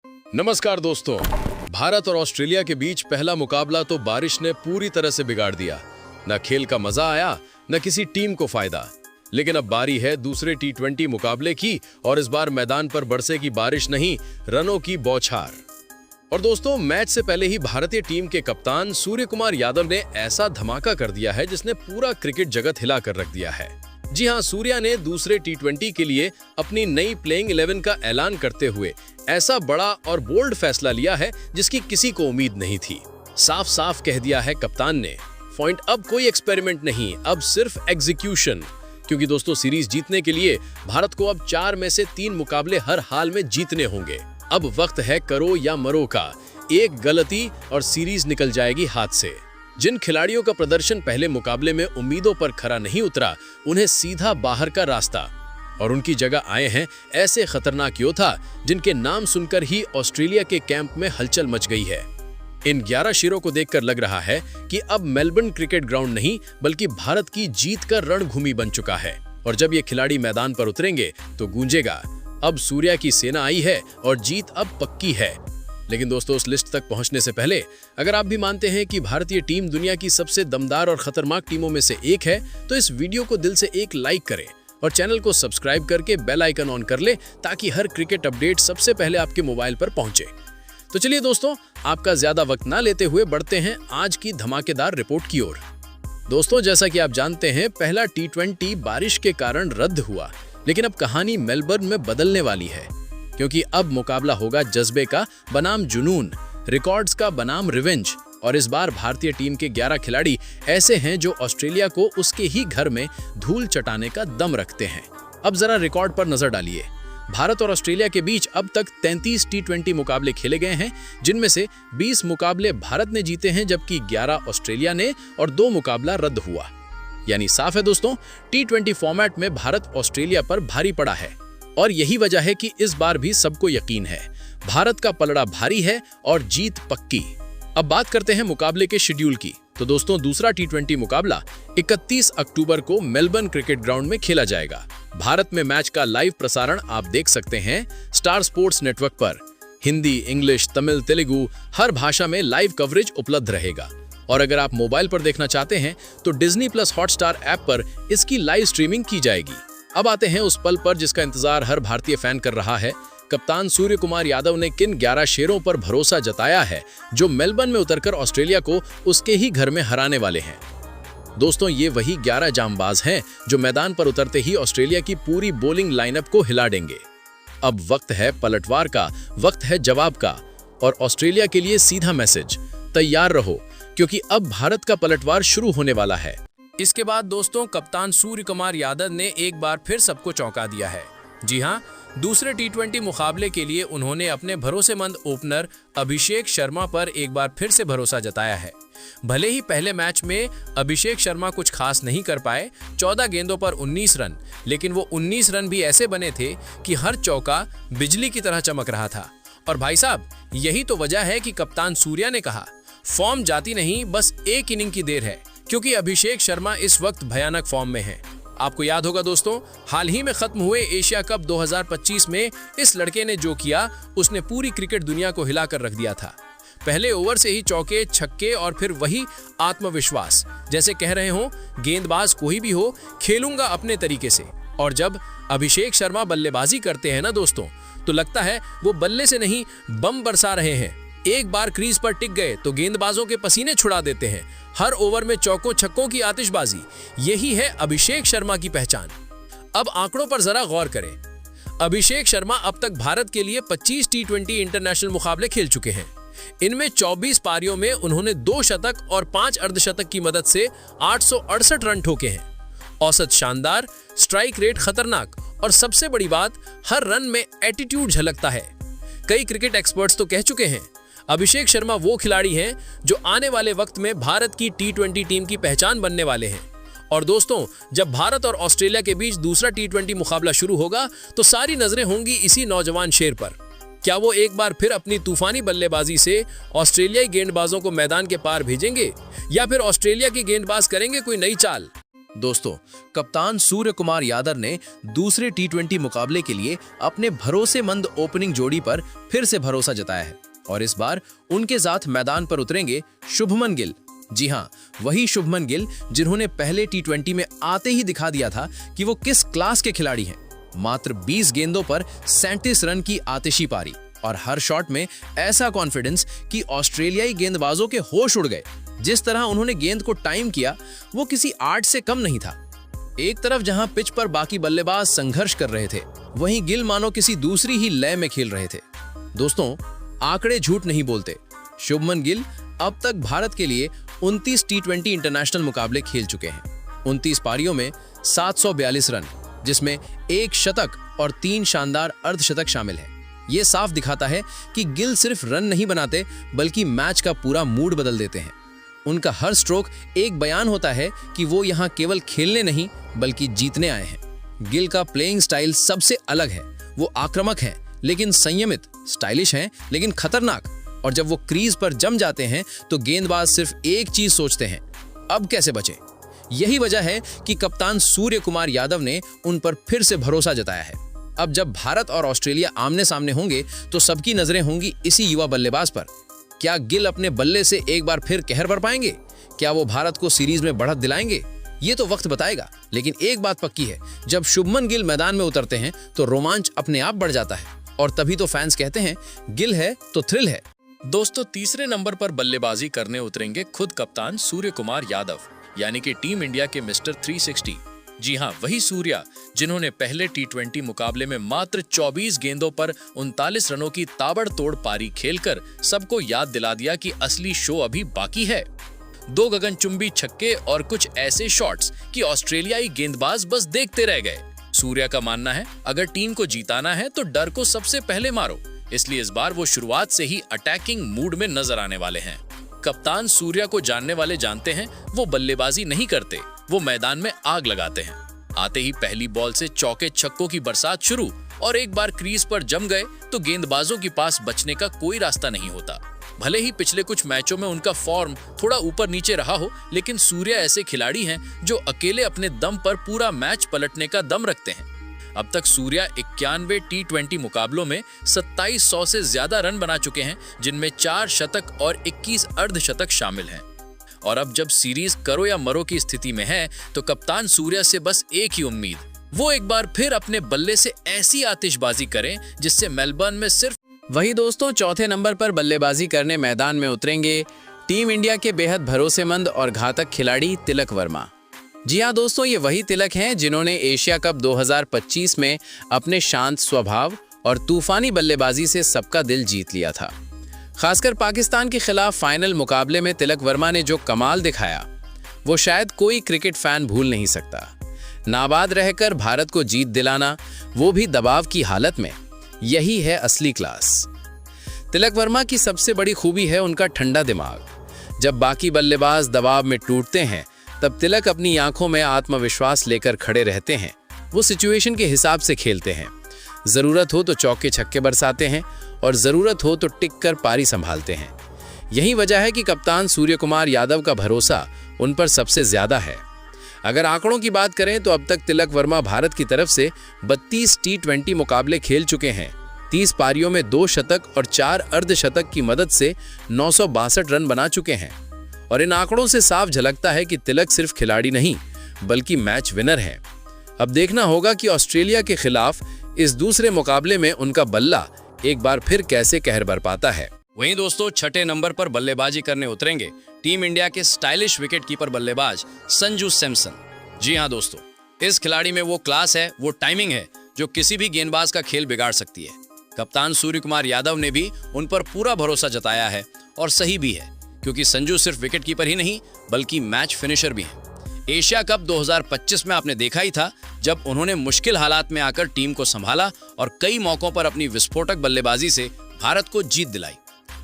नमस्कार दोस्तों। भारत और ऑस्ट्रेलिया के बीच पहला मुकाबला तो बारिश ने पूरी तरह से बिगाड़ दिया। न खेल का मजा आया, न किसी टीम को फायदा। लेकिन अब बारी है दूसरे टी20 मुकाबले की और इस बार मैदान पर बरसेगी बारिश नहीं, रनों की बौछार। और दोस्तों, मैच से पहले ही भारतीय टीम के कप्तान सूर्य कुमार यादव ने ऐसा धमाका कर दिया है जिसने पूरा क्रिकेट जगत हिला कर रख दिया है। जी हां, सूर्या ने दूसरे टी20 के लिए अपनी नई प्लेइंग 11 का ऐलान करते हुए ऐसा बड़ा और बोल्ड फैसला लिया है जिसकी किसी को उम्मीद नहीं थी। साफ साफ कह दिया है कप्तान ने, पॉइंट अब कोई एक्सपेरिमेंट नहीं, अब सिर्फ एग्जीक्यूशन। क्योंकि दोस्तों, सीरीज जीतने के लिए भारत को अब 4 में से 3 मुकाबले हर हाल में जीतने होंगे। अब वक्त है करो या मरो का। एक गलती और सीरीज निकल जाएगी हाथ से। जिन खिलाड़ियों का प्रदर्शन पहले मुकाबले में उम्मीदों पर खरा नहीं उतरा, उन्हें सीधा बाहर का रास्ता, और उनकी जगह आए हैं ऐसे खतरनाक योद्धा जिनके नाम सुनकर ही ऑस्ट्रेलिया के कैंप में हलचल मच गई है। इन 11 शेरों को देखकर लग रहा है कि अब मेलबर्न क्रिकेट ग्राउंड नहीं बल्कि भारत की जीत का रणभूमि बन चुका है। और जब ये खिलाड़ी मैदान पर उतरेंगे तो गूंजेगा, अब सूर्या की सेना आई है और जीत अब पक्की है। लेकिन दोस्तों, उस लिस्ट तक पहुंचने से पहले अगर आप भी मानते हैं कि भारतीय टीम दुनिया की सबसे दमदार और खतरनाक टीमों में से एक है, तो इस वीडियो को दिल से एक लाइक करें और चैनल को सब्सक्राइब करके बेल आइकन ऑन कर ले ताकि हर क्रिकेट अपडेट सबसे पहले आपके मोबाइल पर पहुंचे। तो चलिए दोस्तों, आपका ज्यादा वक्त ना लेते हुए बढ़ते हैं आज की धमाकेदार रिपोर्ट की ओर। दोस्तों, जैसा कि आप जानते हैं, पहला टी20 बारिश के कारण रद्द हुआ, लेकिन अब कहानी मेलबर्न में बदलने वाली है। क्योंकि अब मुकाबला होगा जज्बे का बनाम जुनून, रिकॉर्ड्स का बनाम रिवेंज। और इस बार भारतीय टीम के 11 खिलाड़ी ऐसे हैं जो ऑस्ट्रेलिया को उसके ही घर में धूल चटाने का दम रखते हैं। अब जरा रिकॉर्ड पर नजर डालिए। भारत और ऑस्ट्रेलिया के बीच अब तक 33 टी20 मुकाबले खेले गए हैं, जिनमें से 20 मुकाबले भारत ने जीते हैं जबकि 11 ऑस्ट्रेलिया ने और 2 मुकाबला रद्द हुआ। यानी साफ है दोस्तों, टी20 फॉर्मेट में भारत ऑस्ट्रेलिया पर भारी पड़ा है। और यही वजह है कि इस बार भी सबको यकीन है, भारत का पलड़ा भारी है और जीत पक्की। अब बात करते हैं मुकाबले के शेड्यूल की। तो दोस्तों, दूसरा टी20 मुकाबला 31 अक्टूबर को मेलबर्न क्रिकेट ग्राउंड में खेला जाएगा। भारत में मैच का लाइव प्रसारण आप देख सकते हैं स्टार स्पोर्ट्स नेटवर्क पर। हिंदी, इंग्लिश, तमिल, तेलुगु हर भाषा में लाइव कवरेज उपलब्ध रहेगा। और अगर आप मोबाइल पर देखना चाहते हैं तो डिज्नी प्लस हॉटस्टार ऐप पर इसकी लाइव स्ट्रीमिंग की जाएगी। अब आते हैं उस पल पर जिसका इंतजार हर भारतीय फैन कर रहा है। कप्तान सूर्य कुमार यादव ने किन 11 शेरों पर भरोसा जताया है जो मेलबर्न में उतरकर ऑस्ट्रेलिया को उसके ही घर में हराने वाले हैं। दोस्तों, ये वही 11 जांबाज हैं जो मैदान पर उतरते ही ऑस्ट्रेलिया की पूरी बॉलिंग लाइनअप को हिला देंगे। अब वक्त है पलटवार का, वक्त है जवाब का। और ऑस्ट्रेलिया के लिए सीधा मैसेज, तैयार रहो क्योंकि अब भारत का पलटवार शुरू होने वाला है। इसके बाद दोस्तों, कप्तान सूर्य कुमार यादव ने एक बार फिर सबको चौंका दिया है। जी हां, दूसरे टी20 मुकाबले के लिए उन्होंने अपने भरोसेमंद ओपनर अभिषेक शर्मा पर एक बार फिर से भरोसा जताया है। भले ही पहले मैच में अभिषेक शर्मा कुछ खास नहीं कर पाए, 14 गेंदों पर 19 रन, लेकिन वो 19 रन भी ऐसे बने थे कि हर चौका बिजली की तरह चमक रहा था। और भाई साहब, यही तो वजह है कि कप्तान सूर्या ने कहा, फॉर्म जाती नहीं, बस एक इनिंग की देर है। क्योंकि अभिषेक शर्मा इस वक्त भयानक फॉर्म में है। आपको याद होगा दोस्तों, हाल ही में खत्म हुए एशिया कप 2025 में इस लड़के ने जो किया, उसने पूरी क्रिकेट दुनिया को हिलाकर रख दिया था। पहले ओवर से ही चौके छक्के और फिर वही आत्मविश्वास, जैसे कह रहे हो गेंदबाज कोई भी हो, खेलूंगा अपने तरीके से। और जब अभिषेक शर्मा बल्लेबाजी करते हैं ना दोस्तों, तो लगता है वो बल्ले से नहीं बम बरसा रहे हैं। एक बार क्रीज पर टिक गए तो गेंदबाजों के पसीने छुड़ा देते हैं। हर ओवर में चौकों छक्कों की आतिशबाजी, यही है अभिषेक शर्मा की पहचान। अब आंकड़ों पर जरा गौर करें। अभिषेक शर्मा अब तक भारत के लिए 25 टी20 इंटरनेशनल मुकाबले खेल चुके हैं। इनमें 24 पारियों में उन्होंने 2 शतक और 5 अर्धशतक की मदद से 868 रन ठोके हैं। औसत शानदार, स्ट्राइक रेट खतरनाक और सबसे बड़ी बात, हर रन में एटीट्यूड झलकता है। कई क्रिकेट एक्सपर्ट्स तो कह चुके हैं, अभिषेक शर्मा वो खिलाड़ी हैं जो आने वाले वक्त में भारत की टी20 टीम की पहचान बनने वाले हैं। और दोस्तों, जब भारत और ऑस्ट्रेलिया के बीच दूसरा टी20 मुकाबला शुरू होगा तो सारी नजरें होंगी इसी नौजवान शेर पर। क्या वो एक बार फिर अपनी तूफानी बल्लेबाजी से ऑस्ट्रेलियाई गेंदबाजों को मैदान के पार भेजेंगे या फिर ऑस्ट्रेलिया के गेंदबाज करेंगे कोई नई चाल? दोस्तों, कप्तान सूर्य कुमार यादव ने दूसरे टी20 मुकाबले के लिए अपने भरोसेमंद ओपनिंग जोड़ी पर फिर से भरोसा जताया है और इस बार उनके साथ मैदान पर उतरेंगे शुभमन गिल। जी हां, वही शुभमन गिल जिन्होंने पहले टी20 में आते ही दिखा दिया था कि वो किस क्लास के खिलाड़ी हैं। मात्र 20 गेंदों पर 37 रन की आतिशी पारी और हर शॉट में ऐसा कॉन्फिडेंस कि ऑस्ट्रेलियाई गेंदबाजों के होश उड़ गए। जिस तरह उन्होंने गेंद को टाइम किया वो किसी आर्ट से कम नहीं था। एक तरफ जहां पिच पर बाकी बल्लेबाज संघर्ष कर रहे थे, वहीं गिल मानो किसी दूसरी ही लय में खेल रहे थे। दोस्तों, आंकड़े झूठ नहीं बोलते। शुभमन गिल अब तक भारत के लिए 29 टी20 इंटरनेशनल मुकाबले खेल चुके हैं। 29 पारियों में 742 रन, जिसमें 1 शतक और 3 शानदार अर्धशतक शामिल है। ये साफ दिखाता है कि गिल सिर्फ रन नहीं बनाते बल्कि मैच का पूरा मूड बदल देते हैं। उनका हर स्ट्रोक एक बयान होता है कि वो यहाँ केवल खेलने नहीं बल्कि जीतने आए हैं। गिल का प्लेइंग स्टाइल सबसे अलग है। वो आक्रामक हैं लेकिन संयमित, स्टाइलिश हैं लेकिन खतरनाक, और जब वो क्रीज पर जम जाते हैं तो गेंदबाज सिर्फ एक चीज सोचते हैं, अब कैसे बचे। यही वजह है कि कप्तान सूर्य कुमार यादव ने उन पर फिर से भरोसा जताया है। अब जब भारत और ऑस्ट्रेलिया आमने सामने होंगे तो सबकी नजरें होंगी इसी युवा बल्लेबाज पर। क्या गिल अपने बल्ले से एक बार फिर कहर बर पाएंगे? क्या वो भारत को सीरीज में बढ़त दिलाएंगे? ये तो वक्त बताएगा, लेकिन एक बात पक्की है, जब शुभमन गिल मैदान में उतरते हैं तो रोमांच अपने आप बढ़ जाता है और तभी तो फैंस कहते हैं गिल है तो थ्रिल है। दोस्तों, तीसरे नंबर पर बल्लेबाजी करने उतरेंगे खुद कप्तान सूर्य कुमार यादव, यानी कि टीम इंडिया के मिस्टर 360। जी हां, वही सूर्या जिन्होंने पहले टी20 मुकाबले में मात्र 24 गेंदों पर 39 रनों की ताबड़तोड़ पारी खेलकर सबको याद दिला दिया कि असली शो अभी बाकी है। 2 गगनचुंबी छक्के और कुछ ऐसे शॉट्स कि ऑस्ट्रेलियाई गेंदबाज बस देखते रह गए। सूर्या का मानना है, अगर टीम को जीताना है तो डर को सबसे पहले मारो, इसलिए इस बार वो शुरुआत से ही अटैकिंग मूड में नजर आने वाले हैं। कप्तान सूर्या को जानने वाले जानते हैं, वो बल्लेबाजी नहीं करते, वो मैदान में आग लगाते हैं। आते ही पहली बॉल से चौके छक्कों की बरसात शुरू, और एक बार क्रीज पर जम गए तो गेंदबाजों के पास बचने का कोई रास्ता नहीं होता। भले ही पिछले कुछ मैचों में उनका फॉर्म थोड़ा ऊपर नीचे रहा हो, लेकिन सूर्या ऐसे खिलाड़ी हैं जो अकेले अपने दम पर पूरा मैच पलटने का दम रखते हैं। अब तक सूर्या 91 टी20 मुकाबलों में 2700 से ज्यादा रन बना चुके हैं, जिनमें 4 शतक और 21 अर्धशतक शामिल हैं। और अब जब सीरीज करो या मरो की स्थिति में है तो कप्तान सूर्या से बस एक ही उम्मीद, वो एक बार फिर अपने बल्ले से ऐसी आतिशबाजी करें जिससे मेलबर्न में सिर्फ। वही दोस्तों, चौथे नंबर पर बल्लेबाजी करने मैदान में उतरेंगे टीम इंडिया के बेहद भरोसेमंद और घातक खिलाड़ी तिलक वर्मा। जी हाँ दोस्तों, ये वही तिलक हैं जिन्होंने एशिया कप 2025 में अपने शांत स्वभाव और तूफानी बल्लेबाजी से सबका दिल जीत लिया था। खासकर पाकिस्तान के खिलाफ फाइनल मुकाबले में तिलक वर्मा ने जो कमाल दिखाया वो शायद कोई क्रिकेट फैन भूल नहीं सकता। नाबाद रहकर भारत को जीत दिलाना, वो भी दबाव की हालत में, यही है असली क्लास। तिलक वर्मा की सबसे बड़ी खूबी है उनका ठंडा दिमाग। जब बाकी बल्लेबाज दबाव में टूटते हैं तब तिलक अपनी आंखों में आत्मविश्वास लेकर खड़े रहते हैं। वो सिचुएशन के हिसाब से खेलते हैं। जरूरत हो तो चौके छक्के बरसाते हैं और जरूरत हो तो टिक कर पारी संभालते हैं। यही वजह है कि कप्तान सूर्य कुमार यादव का भरोसा उन पर सबसे ज्यादा है। अगर आंकड़ों की बात करें तो अब तक तिलक वर्मा भारत की तरफ से 32 टी20 मुकाबले खेल चुके हैं। 30 पारियों में 2 शतक और 4 अर्धशतक की मदद से 962 रन बना चुके हैं। और इन आंकड़ों से साफ झलकता है कि तिलक सिर्फ खिलाड़ी नहीं बल्कि मैच विनर हैं। अब देखना होगा कि ऑस्ट्रेलिया के खिलाफ इस दूसरे मुकाबले में उनका बल्ला एक बार फिर कैसे कहर बरपाता है। वहीं दोस्तों, छठे नंबर पर बल्लेबाजी करने उतरेंगे टीम इंडिया के स्टाइलिश विकेटकीपर बल्लेबाज संजू सैमसन। जी हां दोस्तों, इस खिलाड़ी में वो क्लास है, वो टाइमिंग है जो किसी भी गेंदबाज का खेल बिगाड़ सकती है। कप्तान सूर्य कुमार यादव ने भी उन पर पूरा भरोसा जताया है और सही भी है, क्योंकि संजू सिर्फ विकेटकीपर ही नहीं बल्कि मैच फिनिशर भी हैं। एशिया कप 2025 में आपने देखा ही था जब उन्होंने मुश्किल हालात में आकर टीम को संभाला और कई मौकों पर अपनी विस्फोटक बल्लेबाजी से भारत को जीत दिलाई।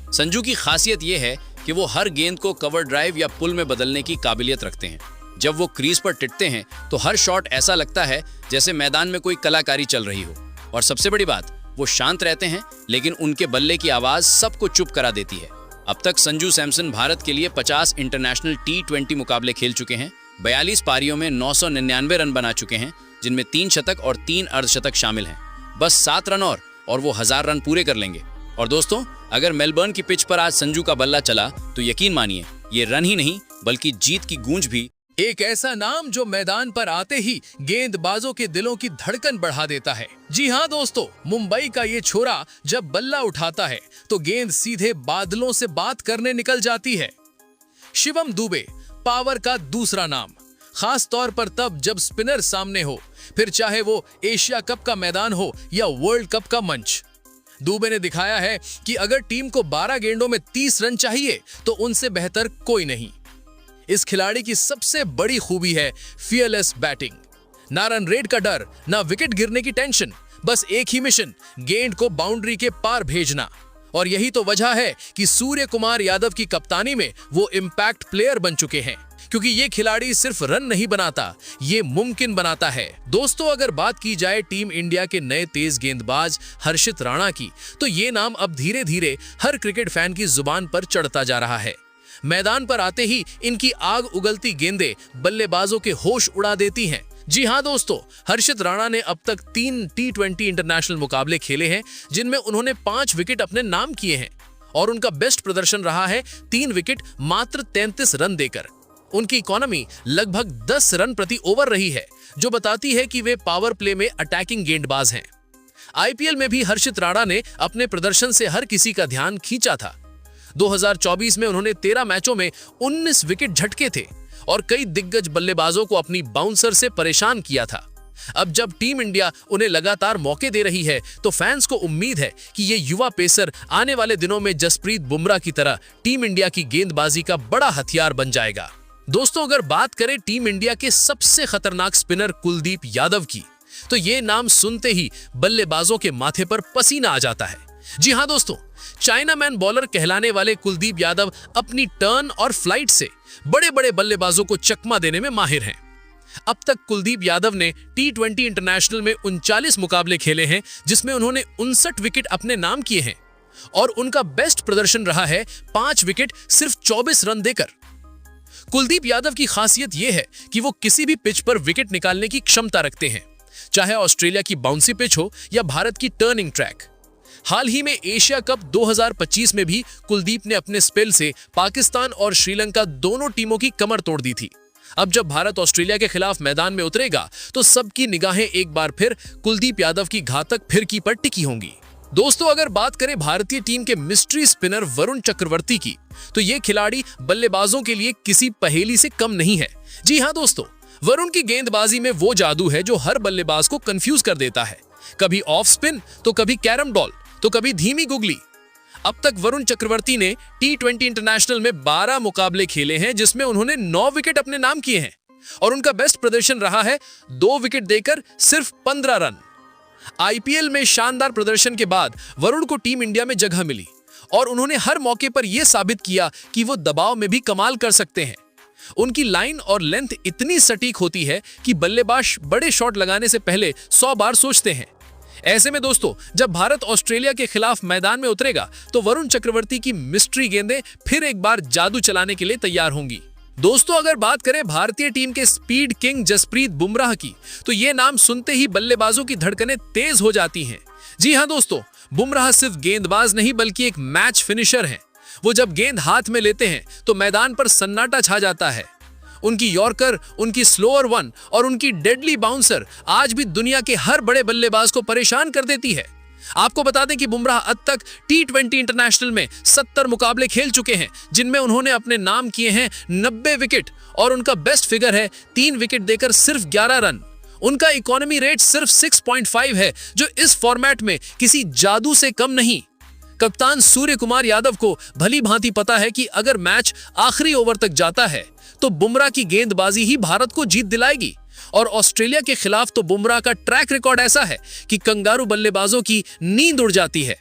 संजू की खासियत यह है कि वो हर गेंद को कवर ड्राइव या पुल में बदलने की काबिलियत रखते हैं। जब वो क्रीज पर टिकते हैं तो हर शॉट ऐसा लगता है जैसे मैदान में कोई कलाकारी चल रही हो। और सबसे बड़ी बात, वो शांत रहते हैं लेकिन उनके बल्ले की आवाज सबको चुप करा देती है। अब तक संजू सैमसन भारत के लिए 50 इंटरनेशनल टी20 मुकाबले खेल चुके हैं, 42 पारियों में 999 रन बना चुके हैं, जिनमें 3 शतक और 3 अर्धशतक शामिल हैं। बस 7 रन और वो 1000 रन पूरे कर लेंगे। और दोस्तों, अगर मेलबर्न की पिच पर आज संजू का बल्ला चला तो यकीन मानिए ये रन ही नहीं बल्कि जीत की गूंज भी। एक ऐसा नाम जो मैदान पर आते ही गेंदबाजों के दिलों की धड़कन बढ़ा देता है। जी हाँ दोस्तों, मुंबई का ये छोरा जब बल्ला उठाता है तो गेंद सीधे बादलों से बात करने निकल जाती है। शिवम दुबे पावर का दूसरा नाम, खास तौर पर तब जब स्पिनर सामने हो, फिर चाहे वो एशिया कप का मैदान हो या वर्ल्ड कप का मंच। दुबे ने दिखाया है कि अगर टीम को 12 गेंदों में 30 रन चाहिए तो उनसे बेहतर कोई नहीं। इस खिलाड़ी की सबसे बड़ी खूबी है फियरलेस बैटिंग। ना रन रेट का डर, ना विकेट गिरने की टेंशन, बस एक ही मिशन, गेंद को बाउंड्री के पार भेजना। और यही तो वजह है कि सूर्य कुमार यादव की कप्तानी में वो इम्पैक्ट प्लेयर बन चुके हैं, क्योंकि ये खिलाड़ी सिर्फ रन नहीं बनाता, ये मुमकिन बनाता है। दोस्तों, अगर बात की जाए टीम इंडिया के नए तेज गेंदबाज हर्षित राणा की, तो ये नाम अब धीरे धीरे हर क्रिकेट फैन की जुबान पर चढ़ता जा रहा है। मैदान पर आते ही इनकी आग उगलती गेंदें बल्लेबाजों के होश उड़ा देती हैं। जी हाँ दोस्तों, हर्षित राणा ने अब तक 3 T20 इंटरनेशनल मुकाबले खेले हैं, जिनमें उन्होंने 5 विकेट अपने नाम किए हैं और उनका बेस्ट प्रदर्शन रहा है 3 विकेट मात्र 33 रन देकर। उनकी इकोनॉमी लगभग 10 रन प्रति ओवर रही है, जो बताती है कि वे पावर प्ले में अटैकिंग गेंदबाज हैं। आईपीएल में भी हर्षित राणा ने अपने प्रदर्शन से हर किसी का ध्यान खींचा था। 2024 में उन्होंने 13 मैचों में 19 विकेट झटके थे और कई दिग्गज बल्लेबाजों को अपनी बाउंसर से परेशान किया था। अब जब टीम इंडिया उन्हें लगातार मौके दे रही है तो फैंस को उम्मीद है कि ये युवा पेसर आने वाले दिनों में जसप्रीत बुमराह की तरह टीम इंडिया की गेंदबाजी का बड़ा हथियार बन जाएगा। दोस्तों, अगर बात करें टीम इंडिया के सबसे खतरनाक स्पिनर कुलदीप यादव की, तो ये नाम सुनते ही बल्लेबाजों के माथे पर पसीना आ जाता है। जी हाँ दोस्तों, चाइनामैन बॉलर कहलाने वाले कुलदीप यादव अपनी टर्न और फ्लाइट से बड़े बड़े बल्लेबाजों को चकमा देने में माहिर हैं। अब तक कुलदीप यादव ने T20 इंटरनेशनल में 39 मुकाबले खेले हैं, जिसमें उन्होंने 59 विकेट अपने नाम किए हैं और उनका बेस्ट प्रदर्शन रहा है 5 विकेट सिर्फ 24 रन देकर। कुलदीप यादव की खासियत यह है कि वो किसी भी पिच पर विकेट निकालने की क्षमता रखते हैं, चाहे ऑस्ट्रेलिया की बाउंसी पिच हो या भारत की टर्निंग ट्रैक। हाल ही में एशिया कप 2025 में भी कुलदीप ने अपने स्पेल से पाकिस्तान और श्रीलंका दोनों टीमों की कमर तोड़ दी थी। अब जब भारत ऑस्ट्रेलिया के खिलाफ मैदान में उतरेगा तो सबकी निगाहें एक बार फिर कुलदीप यादव की घातक फिरकी पर टिकी होंगी। दोस्तों, अगर बात करें भारतीय टीम के मिस्ट्री स्पिनर वरुण चक्रवर्ती की, तो ये खिलाड़ी बल्लेबाजों के लिए किसी पहेली से कम नहीं है। जी हाँ दोस्तों, वरुण की गेंदबाजी में वो जादू है जो हर बल्लेबाज को कंफ्यूज कर देता है। कभी ऑफ स्पिन, तो कभी कैरम बॉल, तो कभी धीमी गुगली। अब तक वरुण चक्रवर्ती ने T20 इंटरनेशनल में 12 मुकाबले खेले हैं, जिसमें उन्होंने 9 विकेट अपने नाम किए हैं और उनका बेस्ट प्रदर्शन रहा है 2 विकेट देकर सिर्फ 15 रन। आईपीएल में शानदार प्रदर्शन के बाद वरुण को टीम इंडिया में जगह मिली और उन्होंने हर मौके पर यह साबित किया कि वो दबाव में भी कमाल कर सकते हैं। उनकी लाइन और लेंथ इतनी सटीक होती है कि बल्लेबाज बड़े शॉट लगाने से पहले 100 बार सोचते हैं। ऐसे में दोस्तों, जब भारत ऑस्ट्रेलिया के खिलाफ मैदान में उतरेगा तो वरुण चक्रवर्ती की मिस्ट्री गेंदें फिर एक बार जादू चलाने के लिए तैयार होंगी। दोस्तों, अगर बात करें भारतीय टीम के स्पीड किंग जसप्रीत बुमराह की, तो ये नाम सुनते ही बल्लेबाजों की धड़कनें तेज हो जाती हैं। जी हाँ दोस्तों, बुमराह सिर्फ गेंदबाज नहीं बल्कि एक मैच फिनिशर हैं। वो जब गेंद हाथ में लेते हैं तो मैदान पर सन्नाटा छा जाता है। उनकी यॉर्कर, उनकी स्लोअर वन और उनकी डेडली बाउंसर आज भी दुनिया के हर बड़े बल्लेबाज को परेशान कर देती है। आपको बता दें कि बुमराह अब तक T20 इंटरनेशनल में 70 मुकाबले खेल चुके हैं, जिनमें उन्होंने अपने नाम किए हैं 90 विकेट और उनका बेस्ट फिगर है 3 विकेट देकर सिर्फ 11 रन। उनका इकोनॉमी रेट सिर्फ 6.5 है, जो इस फॉर्मेट में किसी जादू से कम नहीं। कप्तान सूर्य कुमार यादव को भली भांति पता है कि अगर मैच आखिरी ओवर तक जाता है तो बुमराह की गेंदबाजी ही भारत को जीत दिलाएगी। और ऑस्ट्रेलिया के खिलाफ तो बुमराह का ट्रैक रिकॉर्ड ऐसा है कि कंगारू बल्लेबाजों की नींद उड़ जाती है।